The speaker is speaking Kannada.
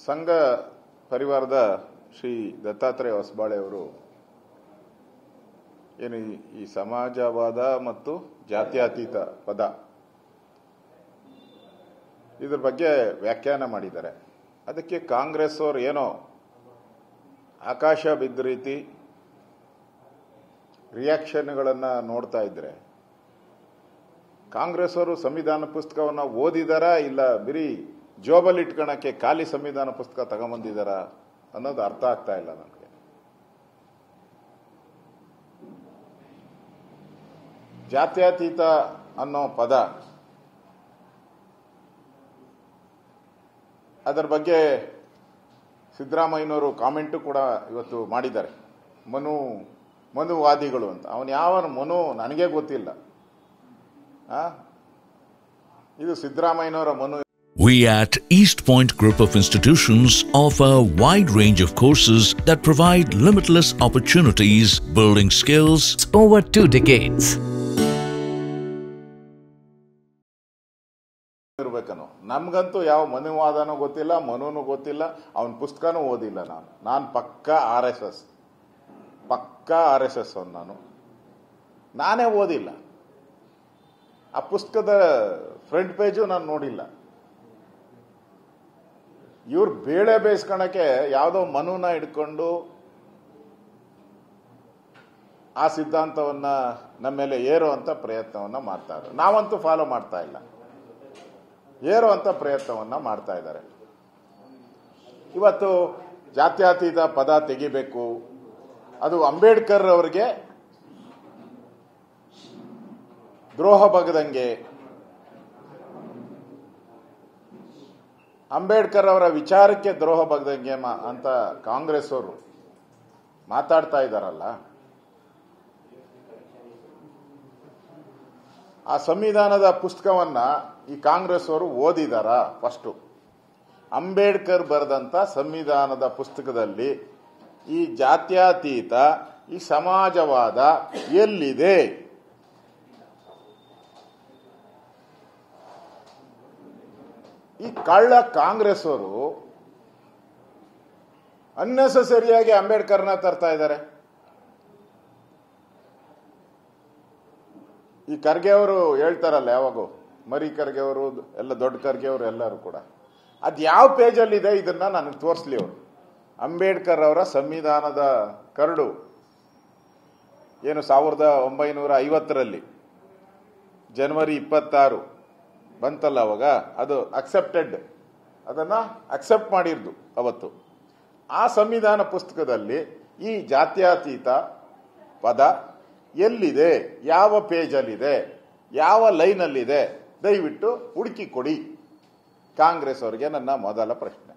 ಸಂಘ ಪರಿವಾರದ ಶ್ರೀ ದತ್ತಾತ್ರೇಯ ಹೊಸಬಾಳೆ ಅವರು ಏನು ಈ ಸಮಾಜವಾದ ಮತ್ತು ಜಾತ್ಯತೀತ ಪದ ಇದ್ರ ಬಗ್ಗೆ ವ್ಯಾಖ್ಯಾನ ಮಾಡಿದ್ದಾರೆ. ಅದಕ್ಕೆ ಕಾಂಗ್ರೆಸ್ ಅವರು ಏನೋ ಆಕಾಶ ಬಿದ್ದ ರೀತಿ ರಿಯಾಕ್ಷನ್ಗಳನ್ನು ನೋಡ್ತಾ ಇದ್ರೆ, ಕಾಂಗ್ರೆಸ್ ಅವರು ಸಂವಿಧಾನ ಪುಸ್ತಕವನ್ನು ಓದಿದಾರಾ ಇಲ್ಲ ಬರೀ ಜೋಬಲ್ಲಿ ಇಟ್ಕೊಳಕ್ಕೆ ಖಾಲಿ ಸಂವಿಧಾನ ಪುಸ್ತಕ ತಗೊಂಬಂದಿದಾರ ಅನ್ನೋದು ಅರ್ಥ ಆಗ್ತಾ ಇಲ್ಲ ನನಗೆ. ಜಾತ್ಯತೀತ ಅನ್ನೋ ಪದ, ಅದರ ಬಗ್ಗೆ ಸಿದ್ದರಾಮಯ್ಯನವರು ಕಾಮೆಂಟು ಕೂಡ ಇವತ್ತು ಮಾಡಿದ್ದಾರೆ. ಮನುವಾದಿಗಳು ಅಂತ. ಅವನು ಯಾವ ಮನು ನನಗೆ ಗೊತ್ತಿಲ್ಲ. ಇದು ಸಿದ್ದರಾಮಯ್ಯನವರ Manu. We at East Point Group of Institutions offer a wide range of courses that provide limitless opportunities, building skills over 2 decades. ನಮ್ಗಂತೂ ಯಾವ ಮನುವಾದನೂ ಗೊತ್ತಿಲ್ಲ, ಮನುನೂ ಗೊತ್ತಿಲ್ಲ, ಅವನ ಪುಸ್ತಕನೂ ಓದಿಲ್ಲ. ನಾನು ಪಕ್ಕಾ ಆರ್ ಎಸ್ ಎಸ್ ಅವನು. ನಾನೇ ಓದಿಲ್ಲ. ಆ ಪುಸ್ತಕದ ಫ್ರಂಟ್ ಪೇಜು ನಾನು ನೋಡಿಲ್ಲ. ಇವ್ರು ಬೇಳೆ ಬೇಯಿಸ್ಕೊಳಕ್ಕೆ ಯಾವುದೋ ಮನುನ ಹಿಡ್ಕೊಂಡು ಆ ಸಿದ್ಧಾಂತವನ್ನ ನಮ್ಮ ಮೇಲೆ ಏರುವಂತ ಪ್ರಯತ್ನವನ್ನ ಮಾಡ್ತಾರೆ. ನಾವಂತೂ ಫಾಲೋ ಮಾಡ್ತಾ ಇಲ್ಲ, ಏರುವಂತ ಪ್ರಯತ್ನವನ್ನ ಮಾಡ್ತಾ ಇದ್ದಾರೆ. ಇವತ್ತು ಜಾತ್ಯತೀತ ಪದ ತೆಗಿಬೇಕು, ಅದು ಅಂಬೇಡ್ಕರ್ ಅವರಿಗೆ ದ್ರೋಹ ಬಗೆದಂಗೆ, ಅಂಬೇಡ್ಕರ್ ಅವರ ವಿಚಾರಕ್ಕೆ ದ್ರೋಹ ಬಗೆದಂಗೆ ಅಂತ ಕಾಂಗ್ರೆಸ್ ಅವರು ಮಾತಾಡ್ತಾ ಇದ್ದಾರಲ್ಲ. ಆ ಸಂವಿಧಾನದ ಪುಸ್ತಕವನ್ನ ಈ ಕಾಂಗ್ರೆಸ್ ಅವರು ಓದಿದಾರ? ಫಸ್ಟು ಅಂಬೇಡ್ಕರ್ ಬರೆದಂತ ಸಂವಿಧಾನದ ಪುಸ್ತಕದಲ್ಲಿ ಈ ಜಾತ್ಯತೀತ, ಈ ಸಮಾಜವಾದ ಎಲ್ಲಿದೆ? ಈ ಕಳ್ಳ ಕಾಂಗ್ರೆಸ್ ಅವರು ಅನ್ನೆಸೆಸರಿಯಾಗಿ ಅಂಬೇಡ್ಕರ್ನ ತರ್ತಾ ಇದ್ದಾರೆ. ಈ ಖರ್ಗೆ ಅವರು ಹೇಳ್ತಾರಲ್ಲ, ಯಾವಾಗೂ ಮರಿ ಖರ್ಗೆ ಅವರು ಎಲ್ಲ, ದೊಡ್ಡ ಖರ್ಗೆ ಅವರು ಎಲ್ಲರೂ ಕೂಡ, ಅದು ಯಾವ ಪೇಜಲ್ಲಿದೆ ಇದನ್ನ ನನಗೆ ತೋರಿಸ್ಲಿ ಅವರು. ಅಂಬೇಡ್ಕರ್ ಅವರ ಸಂವಿಧಾನದ ಕರಡು ಏನು 1950ರಲ್ಲಿ ಜನವರಿ 26 ಬಂತಲ್ಲ, ಅವಾಗ ಅದು ಅದನ್ನ ಅಕ್ಸೆಪ್ಟ್ ಮಾಡಿರ್ದು ಅವತ್ತು. ಆ ಸಂವಿಧಾನ ಪುಸ್ತಕದಲ್ಲಿ ಈ ಜಾತ್ಯತೀತ ಪದ ಎಲ್ಲಿದೆ, ಯಾವ ಪೇಜಲ್ಲಿದೆ, ಯಾವ ಲೈನಲ್ಲಿದೆ, ದಯವಿಟ್ಟು ಹುಡುಕಿ ಕೊಡಿ. ಕಾಂಗ್ರೆಸ್ ಅವರಿಗೆ ನನ್ನ ಮೊದಲ ಪ್ರಶ್ನೆ.